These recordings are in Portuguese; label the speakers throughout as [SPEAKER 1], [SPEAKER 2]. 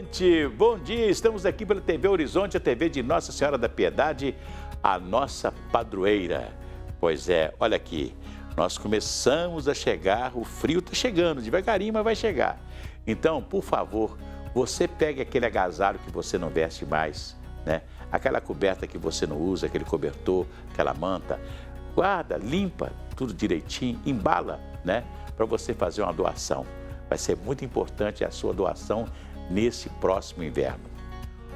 [SPEAKER 1] gente! Bom dia! Estamos aqui pela TV Horizonte, a TV de Nossa Senhora da Piedade, a nossa padroeira. Pois é, olha aqui, nós começamos a chegar, o frio está chegando, devagarinho, mas vai chegar. Então, por favor, você pegue aquele agasalho que você não veste mais, né? Aquela coberta que você não usa, aquele cobertor, aquela manta, guarda, limpa, tudo direitinho, embala, né? Para você fazer uma doação. Vai ser muito importante a sua doação nesse próximo inverno.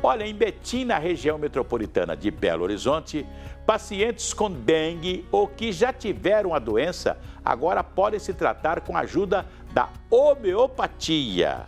[SPEAKER 1] Olha, em Betim, na região metropolitana de Belo Horizonte, pacientes com dengue ou que já tiveram a doença agora podem se tratar com a ajuda da homeopatia.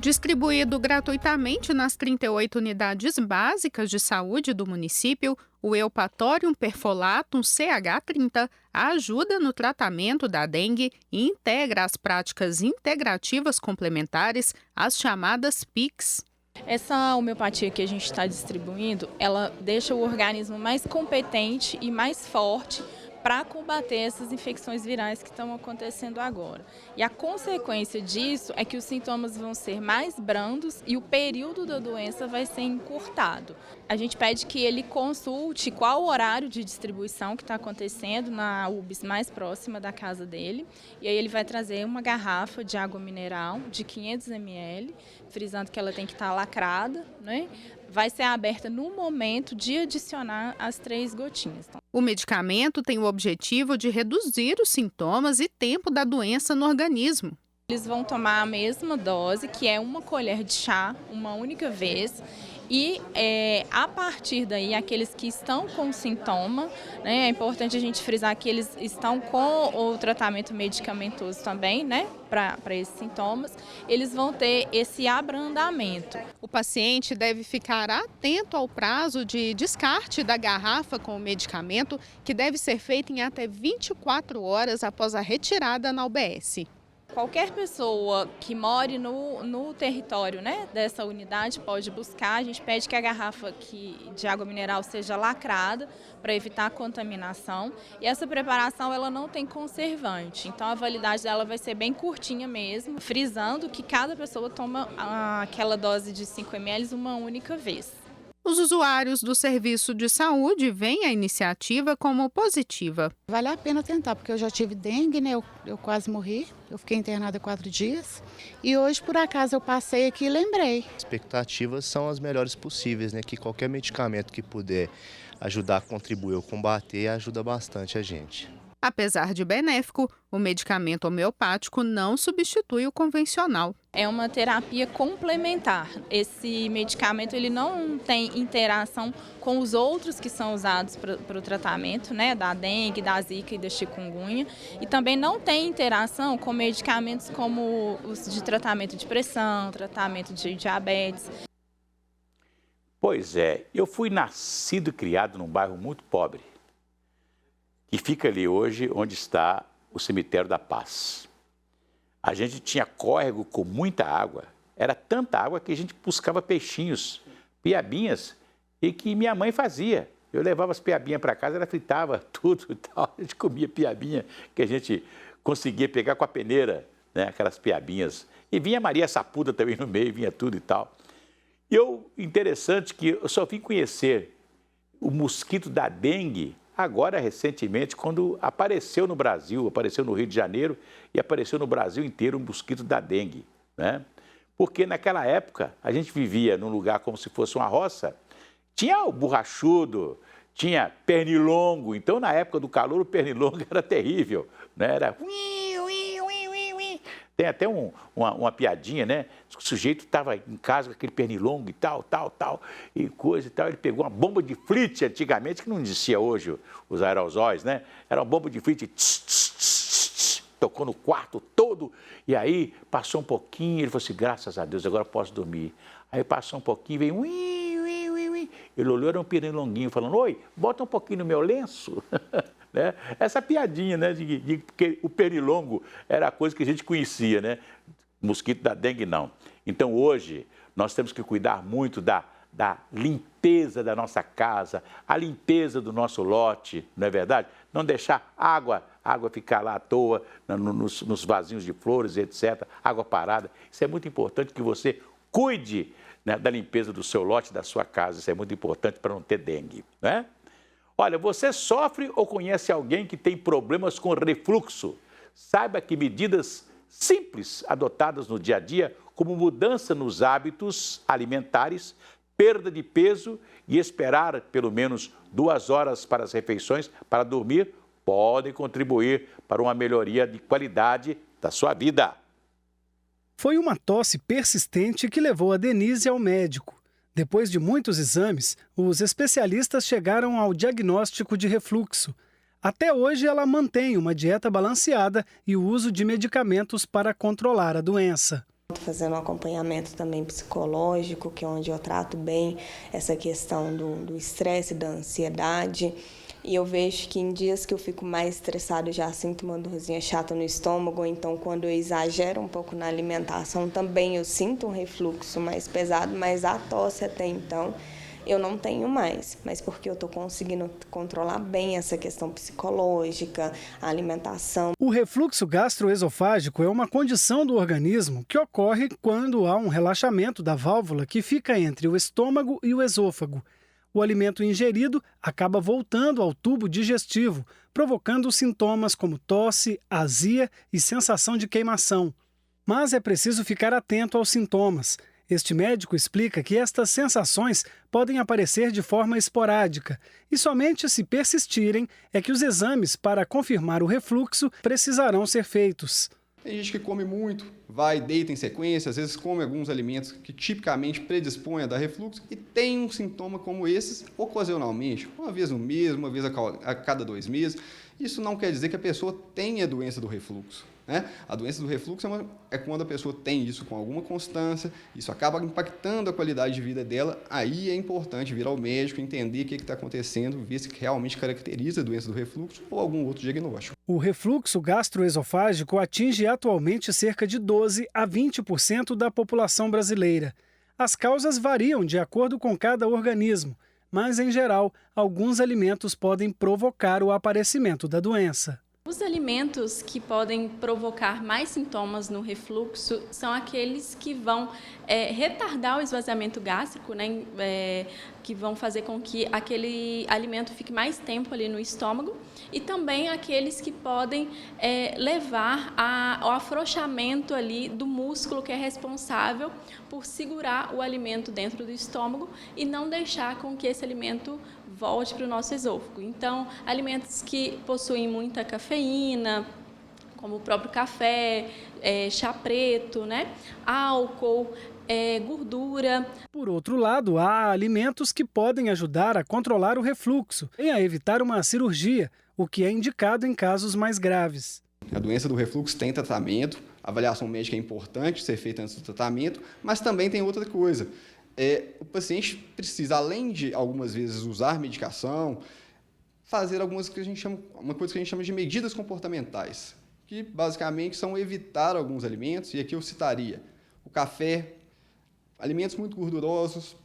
[SPEAKER 2] Distribuído gratuitamente nas 38 unidades básicas de saúde do município, o Eupatorium perfolatum CH30 ajuda no tratamento da dengue e integra as práticas integrativas complementares, as chamadas PICs.
[SPEAKER 3] Essa homeopatia que a gente está distribuindo, ela deixa o organismo mais competente e mais forte para combater essas infecções virais que estão acontecendo agora. E a consequência disso é que os sintomas vão ser mais brandos e o período da doença vai ser encurtado. A gente pede que ele consulte qual o horário de distribuição que está acontecendo na UBS mais próxima da casa dele. E aí ele vai trazer uma garrafa de água mineral de 500 ml, frisando que ela tem que estar lacrada, né? Vai ser aberta no momento de adicionar as 3 gotinhas.
[SPEAKER 2] O medicamento tem o objetivo de reduzir os sintomas e tempo da doença no organismo.
[SPEAKER 3] Eles vão tomar a mesma dose, que é 1 colher de chá, uma única vez. E a partir daí, aqueles que estão com sintoma, né, é importante a gente frisar que eles estão com o tratamento medicamentoso também, né, para esses sintomas, eles vão ter esse abrandamento.
[SPEAKER 2] O paciente deve ficar atento ao prazo de descarte da garrafa com o medicamento, que deve ser feito em até 24 horas após a retirada na UBS.
[SPEAKER 3] Qualquer pessoa que more no território, né, dessa unidade pode buscar. A gente pede que a garrafa de água mineral seja lacrada para evitar a contaminação. E essa preparação ela não tem conservante, então a validade dela vai ser bem curtinha mesmo, frisando que cada pessoa toma aquela dose de 5 ml uma única vez.
[SPEAKER 2] Os usuários do serviço de saúde veem a iniciativa como positiva.
[SPEAKER 4] Vale a pena tentar, porque eu já tive dengue, né? Eu quase morri, eu fiquei internada 4 dias. E hoje, por acaso, eu passei aqui e lembrei.
[SPEAKER 5] As expectativas são as melhores possíveis, né? Que qualquer medicamento que puder ajudar a contribuir ou combater, ajuda bastante a gente.
[SPEAKER 2] Apesar de benéfico, o medicamento homeopático não substitui o convencional.
[SPEAKER 3] É uma terapia complementar. Esse medicamento ele não tem interação com os outros que são usados para o tratamento, né, da dengue, da zika e da chikungunya. E também não tem interação com medicamentos como os de tratamento de pressão, tratamento de diabetes.
[SPEAKER 1] Pois é, eu fui nascido e criado num bairro muito pobre, que fica ali hoje onde está o Cemitério da Paz. A gente tinha córrego com muita água, era tanta água que a gente buscava peixinhos, piabinhas, e que minha mãe fazia. Eu levava as piabinhas para casa, ela fritava tudo e tal, a gente comia piabinha que a gente conseguia pegar com a peneira, né, aquelas piabinhas. E vinha Maria Sapuda também no meio, vinha tudo e tal. E interessante que eu só vim conhecer o mosquito da dengue agora, recentemente, quando apareceu no Brasil, apareceu no Rio de Janeiro e apareceu no Brasil inteiro o mosquito da dengue, né? Porque naquela época a gente vivia num lugar como se fosse uma roça, tinha o borrachudo, tinha pernilongo, então na época do calor o pernilongo era terrível, né? Era... Tem até uma piadinha, né? O sujeito estava em casa com aquele pernilongo e tal, e coisa e tal. Ele pegou uma bomba de flite antigamente, que não existia hoje os aerosóis, né? Era uma bomba de flite, tocou no quarto todo. E aí passou um pouquinho, ele falou assim, graças a Deus, agora posso dormir. Aí passou um pouquinho, veio ele olhou, era um pernilonguinho, falando, oi, bota um pouquinho no meu lenço. Né? Essa piadinha, né, porque o pernilongo era a coisa que a gente conhecia, né? Mosquito da dengue não. Então hoje nós temos que cuidar muito da limpeza da nossa casa, a limpeza do nosso lote, não é verdade? Não deixar água ficar lá à toa, nos vasinhos de flores, etc., água parada. Isso é muito importante que você Cuide, né, da limpeza do seu lote, da sua casa. Isso é muito importante para não ter dengue, né? Olha, você sofre ou conhece alguém que tem problemas com refluxo? Saiba que medidas simples adotadas no dia a dia, como mudança nos hábitos alimentares, perda de peso e esperar pelo menos 2 horas para as refeições para dormir, podem contribuir para uma melhoria de qualidade da sua vida.
[SPEAKER 6] Foi uma tosse persistente que levou a Denise ao médico. Depois de muitos exames, os especialistas chegaram ao diagnóstico de refluxo. Até hoje, ela mantém uma dieta balanceada e o uso de medicamentos para controlar a doença.
[SPEAKER 7] Estou fazendo um acompanhamento também psicológico, que é onde eu trato bem essa questão do estresse, da ansiedade. E eu vejo que em dias que eu fico mais estressado, eu já sinto uma dorzinha chata no estômago. Então, quando eu exagero um pouco na alimentação, também eu sinto um refluxo mais pesado, mas a tosse até então eu não tenho mais. Mas porque eu estou conseguindo controlar bem essa questão psicológica, a alimentação.
[SPEAKER 6] O refluxo gastroesofágico é uma condição do organismo que ocorre quando há um relaxamento da válvula que fica entre o estômago e o esôfago. O alimento ingerido acaba voltando ao tubo digestivo, provocando sintomas como tosse, azia e sensação de queimação. Mas é preciso ficar atento aos sintomas. Este médico explica que estas sensações podem aparecer de forma esporádica e somente se persistirem é que os exames para confirmar o refluxo precisarão ser feitos.
[SPEAKER 8] Tem gente que come muito, vai, deita em sequência, às vezes come alguns alimentos que tipicamente predispõem a dar refluxo e tem um sintoma como esses ocasionalmente, uma vez no mês, uma vez a cada 2 meses. Isso não quer dizer que a pessoa tenha a doença do refluxo, né? A doença do refluxo é quando a pessoa tem isso com alguma constância, isso acaba impactando a qualidade de vida dela. Aí é importante vir ao médico, entender o que está acontecendo, ver se realmente caracteriza a doença do refluxo ou algum outro diagnóstico.
[SPEAKER 6] O refluxo gastroesofágico atinge atualmente cerca de 12 a 20% da população brasileira. As causas variam de acordo com cada organismo, mas, em geral, alguns alimentos podem provocar o aparecimento da doença.
[SPEAKER 9] Os alimentos que podem provocar mais sintomas no refluxo são aqueles que vão retardar o esvaziamento gástrico, né? Que vão fazer com que aquele alimento fique mais tempo ali no estômago, e também aqueles que podem levar ao afrouxamento ali do músculo que é responsável por segurar o alimento dentro do estômago e não deixar com que esse alimento volte para o nosso esôfago. Então, alimentos que possuem muita cafeína, como o próprio café, chá preto, né? Álcool, gordura.
[SPEAKER 6] Por outro lado, há alimentos que podem ajudar a controlar o refluxo e a evitar uma cirurgia, o que é indicado em casos mais graves.
[SPEAKER 8] A doença do refluxo tem tratamento, a avaliação médica é importante ser feita antes do tratamento, mas também tem outra coisa. O paciente precisa, além de algumas vezes usar medicação, fazer uma coisa que a gente chama de medidas comportamentais, que basicamente são evitar alguns alimentos, e aqui eu citaria o café, alimentos muito gordurosos,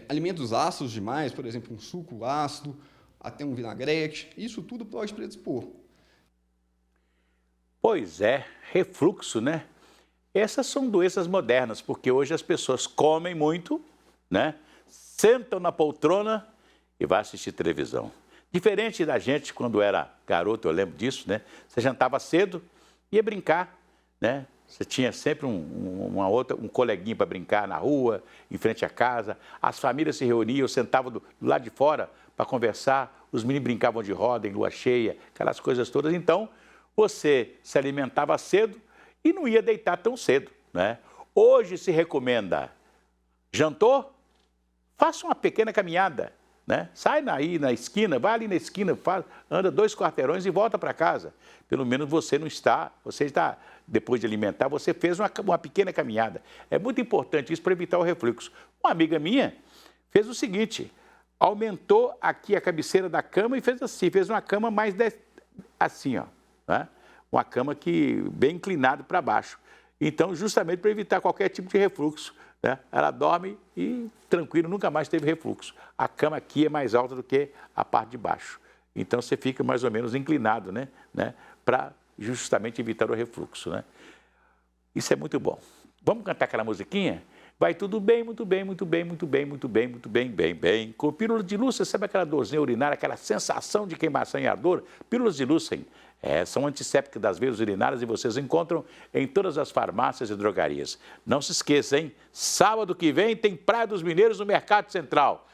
[SPEAKER 8] alimentos ácidos demais, por exemplo, um suco ácido, até um vinagrete, isso tudo pode predispor.
[SPEAKER 1] Pois é, refluxo, né? Essas são doenças modernas, porque hoje as pessoas comem muito, né? Sentam na poltrona e vão assistir televisão. Diferente da gente quando era garoto, eu lembro disso, né? Você jantava cedo, ia brincar, né? Você tinha sempre um coleguinha para brincar na rua, em frente à casa. As famílias se reuniam, sentavam do lado de fora para conversar. Os meninos brincavam de roda em lua cheia, aquelas coisas todas. Então, você se alimentava cedo e não ia deitar tão cedo, né? Hoje se recomenda, jantou? Faça uma pequena caminhada, né? Sai aí na esquina, vai ali na esquina, anda 2 quarteirões e volta para casa. Pelo menos você está, depois de alimentar, você fez uma pequena caminhada. É muito importante isso para evitar o refluxo. Uma amiga minha fez o seguinte, aumentou aqui a cabeceira da cama e fez assim, fez uma cama mais assim, ó, né? Uma cama bem inclinada para baixo. Então, justamente para evitar qualquer tipo de refluxo, né? Ela dorme e, tranquilo, nunca mais teve refluxo. A cama aqui é mais alta do que a parte de baixo. Então, você fica mais ou menos inclinado, né? Para justamente evitar o refluxo, né? Isso é muito bom. Vamos cantar aquela musiquinha? vai tudo bem, muito bem, muito bem, muito bem, muito bem, muito bem, bem. Com pílulas de Lúcen, sabe aquela dorzinha urinária, aquela sensação de queimação e ardor? Pílulas de Lúcen são antissépticas das veias urinárias e vocês encontram em todas as farmácias e drogarias. Não se esqueça, hein? Sábado que vem tem Praia dos Mineiros no Mercado Central.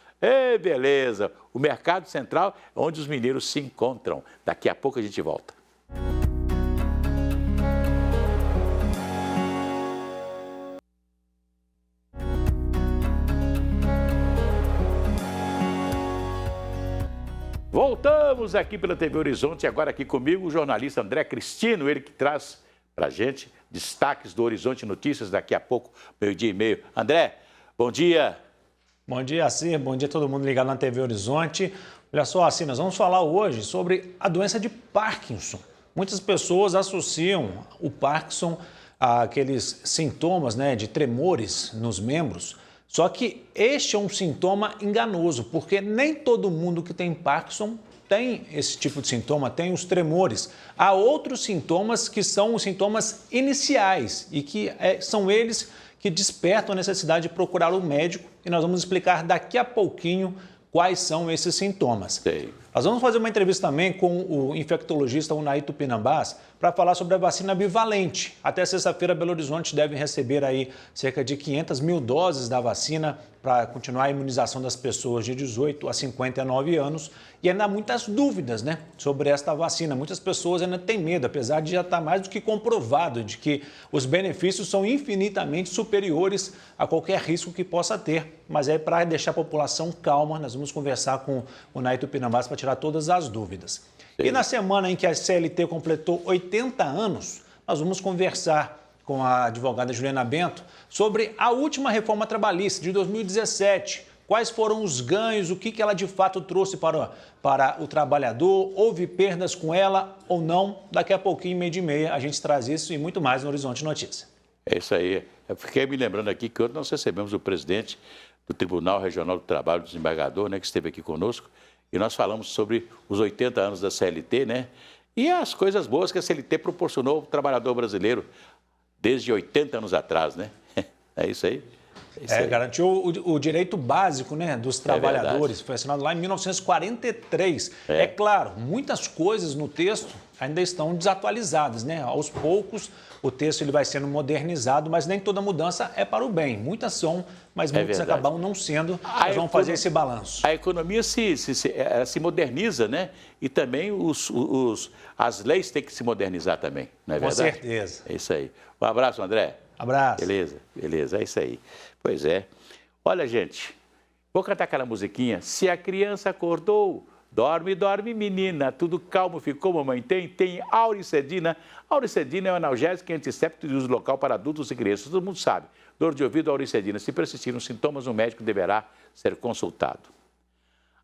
[SPEAKER 1] Beleza! O Mercado Central é onde os mineiros se encontram. Daqui a pouco a gente volta. Voltamos aqui pela TV Horizonte, agora aqui comigo o jornalista André Cristino, ele que traz para a gente destaques do Horizonte Notícias daqui a pouco, 12:30. André, bom dia.
[SPEAKER 10] Bom dia, Assir. Bom dia a todo mundo ligado na TV Horizonte. Olha só, Assir, nós vamos falar hoje sobre a doença de Parkinson. Muitas pessoas associam o Parkinson àqueles sintomas, né, de tremores nos membros. Só que este é um sintoma enganoso, porque nem todo mundo que tem Parkinson tem esse tipo de sintoma, tem os tremores. Há outros sintomas que são os sintomas iniciais e que são eles que despertam a necessidade de procurar um médico e nós vamos explicar daqui a pouquinho quais são esses sintomas.
[SPEAKER 1] Sei.
[SPEAKER 10] Nós vamos fazer uma entrevista também com o infectologista Unai Tupinambás para falar sobre a vacina bivalente. Até sexta-feira, Belo Horizonte deve receber aí cerca de 500 mil doses da vacina para continuar a imunização das pessoas de 18 a 59 anos. E ainda há muitas dúvidas, né, sobre esta vacina. Muitas pessoas ainda têm medo, apesar de já estar mais do que comprovado de que os benefícios são infinitamente superiores a qualquer risco que possa ter. Mas aí, para deixar a população calma, nós vamos conversar com o Unai Tupinambás para tirar todas as dúvidas. E na semana em que a CLT completou 80 anos, nós vamos conversar com a advogada Juliana Bento sobre a última reforma trabalhista de 2017. Quais foram os ganhos, o que ela de fato trouxe para o trabalhador, houve perdas com ela ou não? Daqui a pouquinho, 12:30, a gente traz isso e muito mais no Horizonte Notícia.
[SPEAKER 1] É isso aí. Eu fiquei me lembrando aqui que ontem nós recebemos o presidente do Tribunal Regional do Trabalho, o desembargador, né, que esteve aqui conosco, e nós falamos sobre os 80 anos da CLT, né? E as coisas boas que a CLT proporcionou ao trabalhador brasileiro desde 80 anos atrás, né? É isso aí.
[SPEAKER 10] Garantiu o direito básico, né, dos trabalhadores. Foi assinado lá em 1943. É claro, muitas coisas no texto ainda estão desatualizadas, né? Aos poucos o texto ele vai sendo modernizado, mas nem toda mudança é para o bem. Muitas são, mas muitas acabam não sendo. Nós vamos fazer esse balanço.
[SPEAKER 1] A economia se moderniza, né? E também as leis têm que se modernizar também, não é verdade?
[SPEAKER 10] Com certeza.
[SPEAKER 1] É isso aí. Um abraço, André.
[SPEAKER 10] Abraço.
[SPEAKER 1] Beleza, é isso aí. Pois é. Olha, gente, vou cantar aquela musiquinha. Se a criança acordou, dorme, dorme, menina. Tudo calmo ficou, mamãe tem Auricedina. Auricedina é um analgésico e antisséptico de uso local para adultos e crianças. Todo mundo sabe. Dor de ouvido, Auricedina. Se persistirem os sintomas, o médico deverá ser consultado.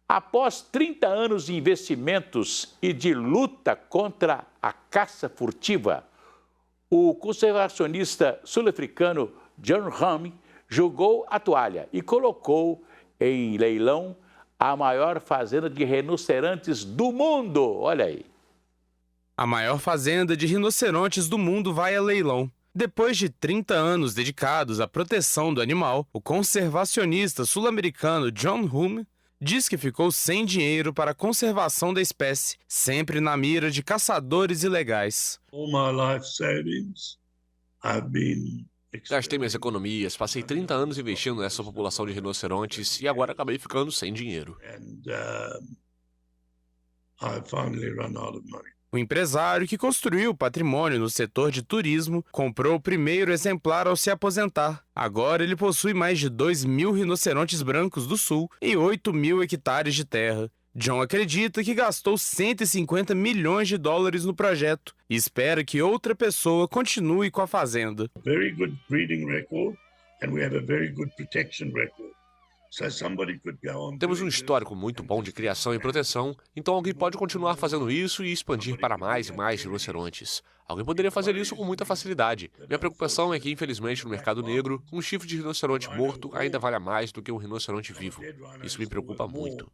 [SPEAKER 1] Após 30 anos de investimentos e de luta contra a caça furtiva, o conservacionista sul-africano John Hume jogou a toalha e colocou em leilão a maior fazenda de rinocerontes do mundo. Olha aí.
[SPEAKER 11] A maior fazenda de rinocerontes do mundo vai a leilão. Depois de 30 anos dedicados à proteção do animal, o conservacionista sul-americano John Hume diz que ficou sem dinheiro para a conservação da espécie, sempre na mira de caçadores ilegais.
[SPEAKER 12] Gastei minhas economias, passei 30 anos investindo nessa população de rinocerontes e agora acabei ficando sem dinheiro.
[SPEAKER 11] O empresário que construiu patrimônio no setor de turismo comprou o primeiro exemplar ao se aposentar. Agora ele possui mais de 2.000 rinocerontes brancos do sul e 8.000 hectares de terra. John acredita que gastou 150 milhões de dólares no projeto e espera que outra pessoa continue com a fazenda.
[SPEAKER 12] Temos um histórico muito bom de criação e proteção, então alguém pode continuar fazendo isso e expandir para mais e mais rinocerontes. Alguém poderia fazer isso com muita facilidade. Minha preocupação é que, infelizmente, no mercado negro, um chifre de rinoceronte morto ainda vale mais do que um rinoceronte vivo. Isso me preocupa muito.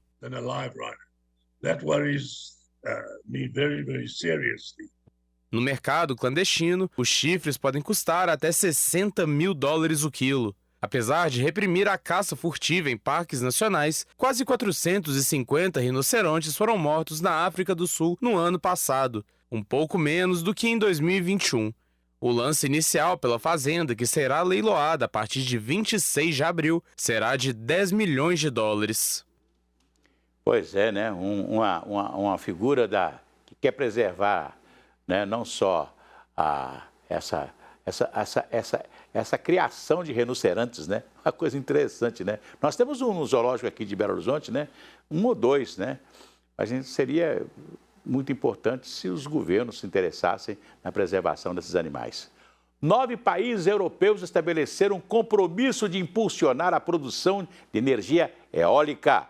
[SPEAKER 11] No mercado clandestino, os chifres podem custar até 60 mil dólares o quilo. Apesar de reprimir a caça furtiva em parques nacionais, quase 450 rinocerontes foram mortos na África do Sul no ano passado, um pouco menos do que em 2021. O lance inicial pela fazenda, que será leiloada a partir de 26 de abril, será de 10 milhões de dólares.
[SPEAKER 1] Pois é, né? Uma figura que quer preservar, né? Não só essa criação de rinocerontes, né? Uma coisa interessante, né? Nós temos um zoológico aqui de Belo Horizonte, né? 1 ou 2, né? A gente seria muito importante se os governos se interessassem na preservação desses animais. 9 países europeus estabeleceram um compromisso de impulsionar a produção de energia eólica.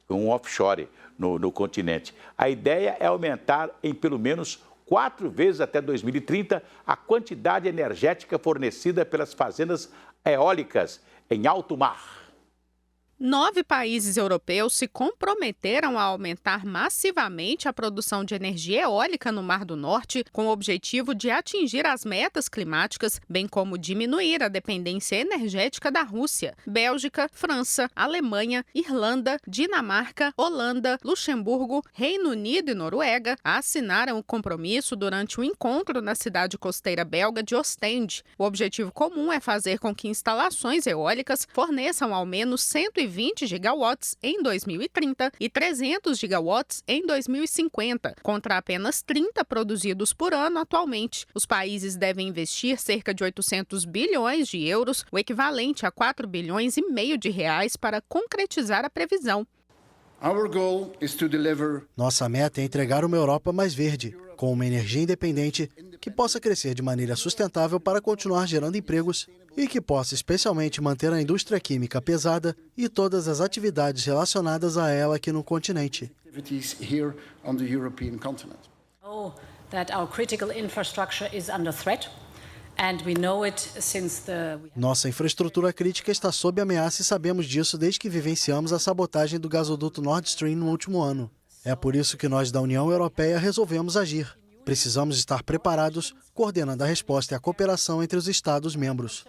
[SPEAKER 1] Um offshore no continente. A ideia é aumentar em pelo menos 4 vezes até 2030 a quantidade energética fornecida pelas fazendas eólicas em alto mar.
[SPEAKER 2] 9 países europeus se comprometeram a aumentar massivamente a produção de energia eólica no Mar do Norte, com o objetivo de atingir as metas climáticas, bem como diminuir a dependência energética da Rússia. Bélgica, França, Alemanha, Irlanda, Dinamarca, Holanda, Luxemburgo, Reino Unido e Noruega assinaram o compromisso durante um encontro na cidade costeira belga de Ostende. O objetivo comum é fazer com que instalações eólicas forneçam ao menos 120 gigawatts em 2030 e 300 gigawatts em 2050, contra apenas 30 produzidos por ano atualmente. Os países devem investir cerca de 800 bilhões de euros, o equivalente a 4 bilhões e meio de reais, para concretizar a previsão.
[SPEAKER 13] Nossa meta é entregar uma Europa mais verde, com uma energia independente que possa crescer de maneira sustentável para continuar gerando empregos e que possa especialmente manter a indústria química pesada e todas as atividades relacionadas a ela aqui no continente. Nossa infraestrutura crítica está sob ameaça e sabemos disso desde que vivenciamos a sabotagem do gasoduto Nord Stream no último ano. É por isso que nós da União Europeia resolvemos agir. Precisamos estar preparados, coordenando a resposta e a cooperação entre os Estados-membros.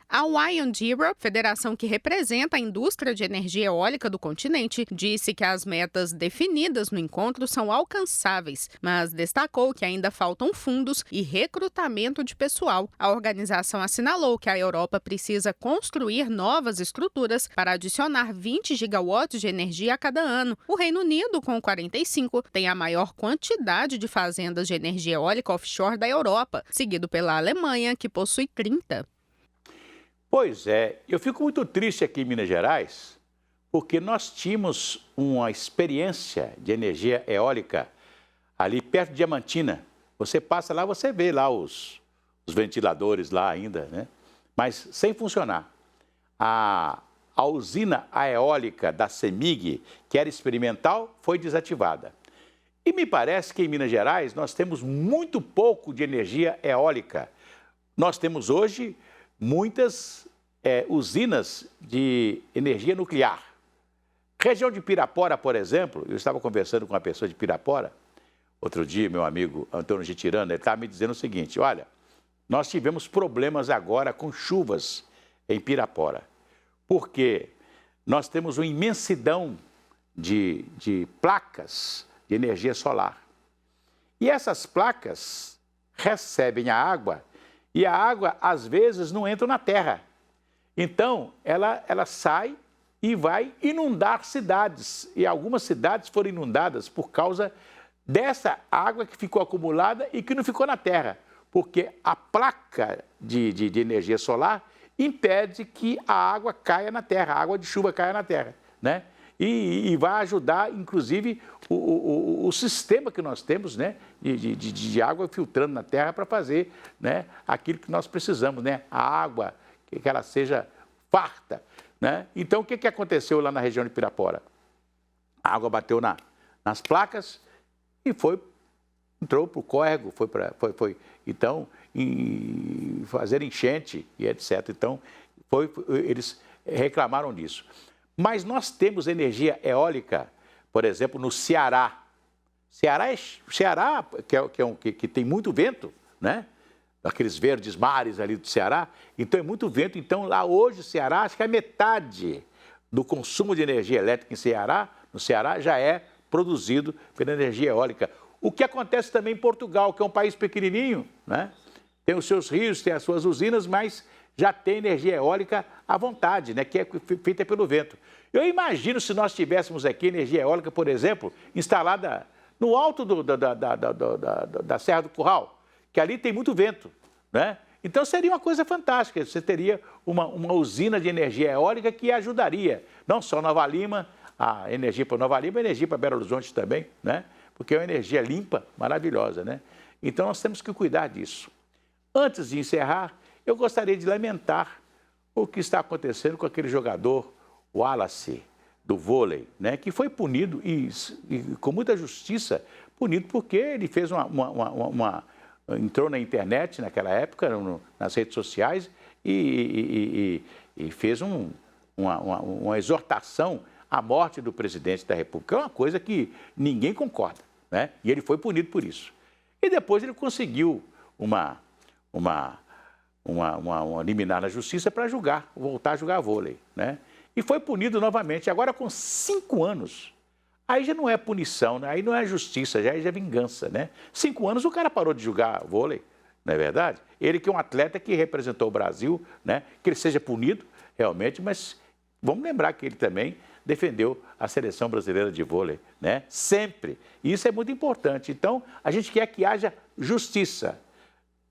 [SPEAKER 2] A Wind Europe, federação que representa a indústria de energia eólica do continente, disse que as metas definidas no encontro são alcançáveis, mas destacou que ainda faltam fundos e recrutamento de pessoal. A organização assinalou que a Europa precisa construir novas estruturas para adicionar 20 gigawatts de energia a cada ano. O Reino Unido, com 45, tem a maior quantidade de fazendas de energia eólica offshore da Europa, seguido pela Alemanha, que possui 30.
[SPEAKER 1] Pois é, eu fico muito triste aqui em Minas Gerais, porque nós tínhamos uma experiência de energia eólica ali perto de Diamantina. Você passa lá, você vê lá os ventiladores lá ainda, né? Mas sem funcionar. A usina eólica da CEMIG, que era experimental, foi desativada. E me parece que em Minas Gerais nós temos muito pouco de energia eólica. Nós temos hoje muitas usinas de energia nuclear. Região de Pirapora, por exemplo, eu estava conversando com uma pessoa de Pirapora, outro dia, meu amigo Antônio Gitirano, ele estava me dizendo o seguinte: olha, nós tivemos problemas agora com chuvas em Pirapora, porque nós temos uma imensidão de placas de energia solar. E essas placas recebem a água, e a água, às vezes, não entra na terra. Então, ela sai e vai inundar cidades. E algumas cidades foram inundadas por causa dessa água que ficou acumulada e que não ficou na terra. Porque a placa de energia solar impede que a água caia na terra, a água de chuva caia na terra, né? E vai ajudar, inclusive, o sistema que nós temos, né, de água filtrando na terra para fazer, né, aquilo que nós precisamos, né, a água, que ela seja farta, né? Então, o que aconteceu lá na região de Pirapora? A água bateu nas placas e entrou para o córrego, então, fazer enchente e etc. Então, eles reclamaram disso. Mas nós temos energia eólica, por exemplo, no Ceará. Ceará que tem muito vento, né? Aqueles verdes mares ali do Ceará, então é muito vento. Então lá hoje o Ceará, acho que a metade do consumo de energia elétrica no Ceará já é produzido pela energia eólica. O que acontece também em Portugal, que é um país pequenininho, né? Tem os seus rios, tem as suas usinas, mas já tem energia eólica à vontade, né? Que é feita pelo vento. Eu imagino se nós tivéssemos aqui energia eólica, por exemplo, instalada no alto da Serra do Curral, que ali tem muito vento, né? Então seria uma coisa fantástica, você teria uma usina de energia eólica que ajudaria, não só Nova Lima, a energia para Nova Lima, a energia para Belo Horizonte também, né? Porque é uma energia limpa, maravilhosa, né? Então nós temos que cuidar disso. Antes de encerrar, eu gostaria de lamentar o que está acontecendo com aquele jogador Wallace, do vôlei, né, que foi punido e com muita justiça, punido porque ele fez entrou na internet naquela época, nas redes sociais, e fez uma exortação à morte do presidente da República. É uma coisa que ninguém concorda, né? E ele foi punido por isso. E depois ele conseguiu uma liminar na justiça para voltar a jogar vôlei, né? E foi punido novamente, agora com 5 anos. Aí já não é punição, né? Aí não é justiça, já é vingança, né? 5 anos o cara parou de jogar vôlei, não é verdade? Ele que é um atleta que representou o Brasil, né? Que ele seja punido, realmente, mas vamos lembrar que ele também defendeu a seleção brasileira de vôlei, né? Sempre. E isso é muito importante. Então, a gente quer que haja justiça,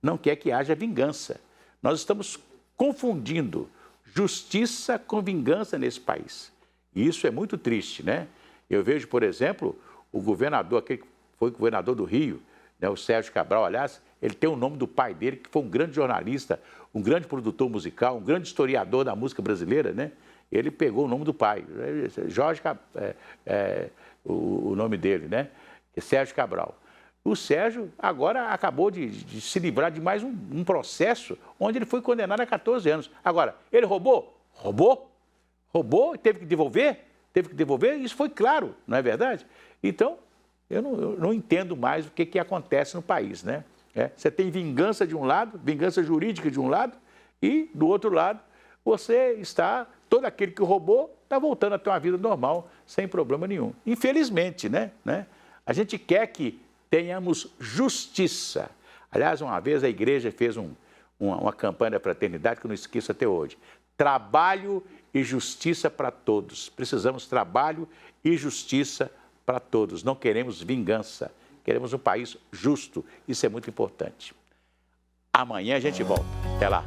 [SPEAKER 1] não quer que haja vingança. Nós estamos confundindo justiça com vingança nesse país. E isso é muito triste, né? Eu vejo, por exemplo, o governador, aquele que foi governador do Rio, né, o Sérgio Cabral, aliás, ele tem o nome do pai dele, que foi um grande jornalista, um grande produtor musical, um grande historiador da música brasileira, né? Ele pegou o nome do pai, Jorge, o nome dele, né? Sérgio Cabral. O Sérgio agora acabou de se livrar de mais um processo onde ele foi condenado a 14 anos. Agora, ele roubou? Roubou e teve que devolver? Teve que devolver, isso foi claro, não é verdade? Então, eu não entendo mais o que acontece no país, né? Você tem vingança de um lado, vingança jurídica de um lado, e do outro lado, todo aquele que roubou está voltando a ter uma vida normal, sem problema nenhum. Infelizmente, né? A gente quer que tenhamos justiça. Aliás, uma vez a igreja fez uma campanha da fraternidade que eu não esqueço até hoje. Trabalho e justiça para todos. Precisamos trabalho e justiça para todos. Não queremos vingança. Queremos um país justo. Isso é muito importante. Amanhã a gente volta. Até lá.